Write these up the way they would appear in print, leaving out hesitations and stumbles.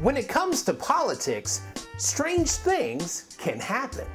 When it comes to politics, strange things can happen.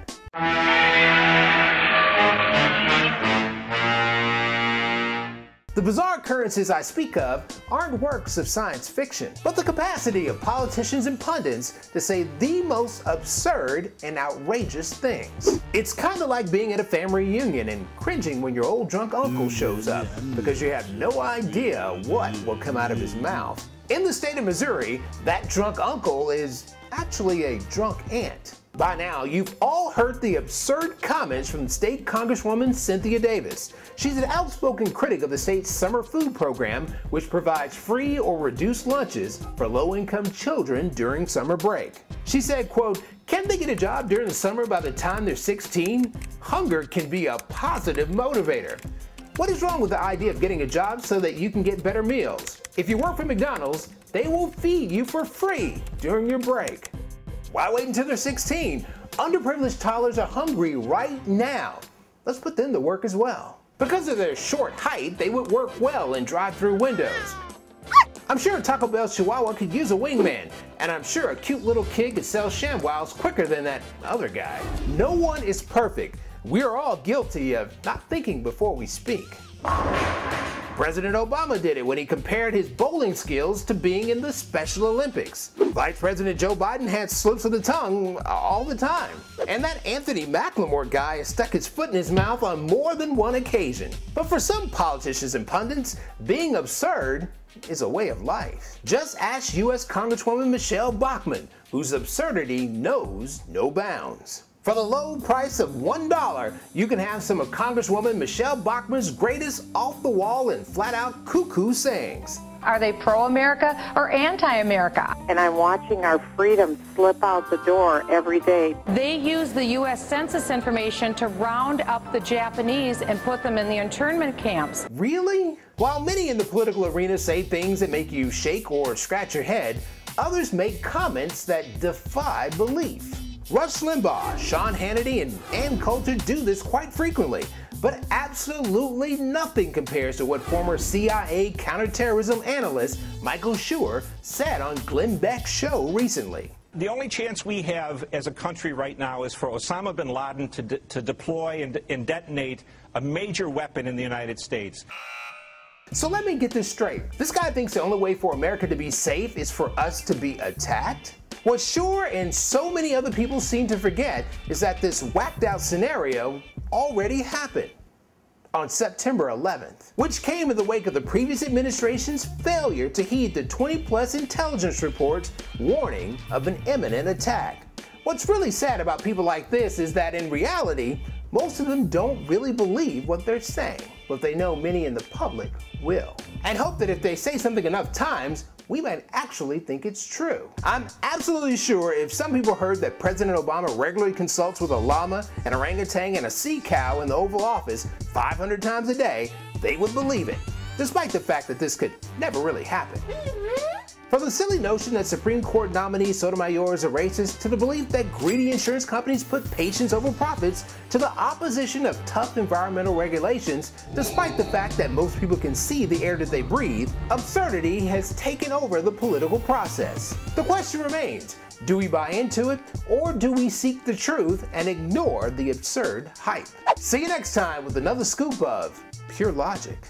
The bizarre occurrences I speak of aren't works of science fiction, but the capacity of politicians and pundits to say the most absurd and outrageous things. It's kind of like being at a family reunion and cringing when your old drunk uncle shows up because you have no idea what will come out of his mouth. In the state of Missouri, that drunk uncle is actually a drunk aunt. By now, you've all heard the absurd comments from state Congresswoman Cynthia Davis. She's an outspoken critic of the state's summer food program, which provides free or reduced lunches for low-income children during summer break. She said, quote, "Can they get a job during the summer by the time they're 16? Hunger can be a positive motivator. What is wrong with the idea of getting a job so that you can get better meals? If you work for McDonald's, they will feed you for free during your break. Why wait until they're 16? Underprivileged toddlers are hungry right now. Let's put them to work as well." Because of their short height, they would work well in drive-through windows. I'm sure Taco Bell Chihuahua could use a wingman, and I'm sure a cute little kid could sell ShamWows quicker than that other guy. No one is perfect. We are all guilty of not thinking before we speak. President Obama did it when he compared his bowling skills to being in the Special Olympics. Vice President Joe Biden had slips of the tongue all the time. And that Anthony McLemore guy has stuck his foot in his mouth on more than one occasion. But for some politicians and pundits, being absurd is a way of life. Just ask U.S. Congresswoman Michelle Bachmann, whose absurdity knows no bounds. For the low price of $1, you can have some of Congresswoman Michelle Bachmann's greatest off-the-wall and flat-out cuckoo sayings. Are they pro-America or anti-America? And I'm watching our freedom slip out the door every day. They use the U.S. Census information to round up the Japanese and put them in the internment camps. Really? While many in the political arena say things that make you shake or scratch your head, others make comments that defy belief. Rush Limbaugh, Sean Hannity, and Ann Coulter do this quite frequently, but absolutely nothing compares to what former CIA counterterrorism analyst Michael Schur said on Glenn Beck's show recently. The only chance we have as a country right now is for Osama Bin Laden to deploy and detonate a major weapon in the United States. So let me get this straight. This guy thinks the only way for America to be safe is for us to be attacked? What Schur and so many other people seem to forget is that this whacked out scenario already happened on September 11th, which came in the wake of the previous administration's failure to heed the 20+ intelligence reports warning of an imminent attack. What's really sad about people like this is that in reality, most of them don't really believe what they're saying, but they know many in the public will, and hope that if they say something enough times, we might actually think it's true. I'm absolutely sure if some people heard that President Obama regularly consults with a llama, an orangutan, and a sea cow in the Oval Office 500 times a day, they would believe it, despite the fact that this could never really happen. From the silly notion that Supreme Court nominee Sotomayor is a racist, to the belief that greedy insurance companies put patients over profits, to the opposition of tough environmental regulations, despite the fact that most people can see the air that they breathe, absurdity has taken over the political process. The question remains, do we buy into it, or do we seek the truth and ignore the absurd hype? See you next time with another scoop of pure logic.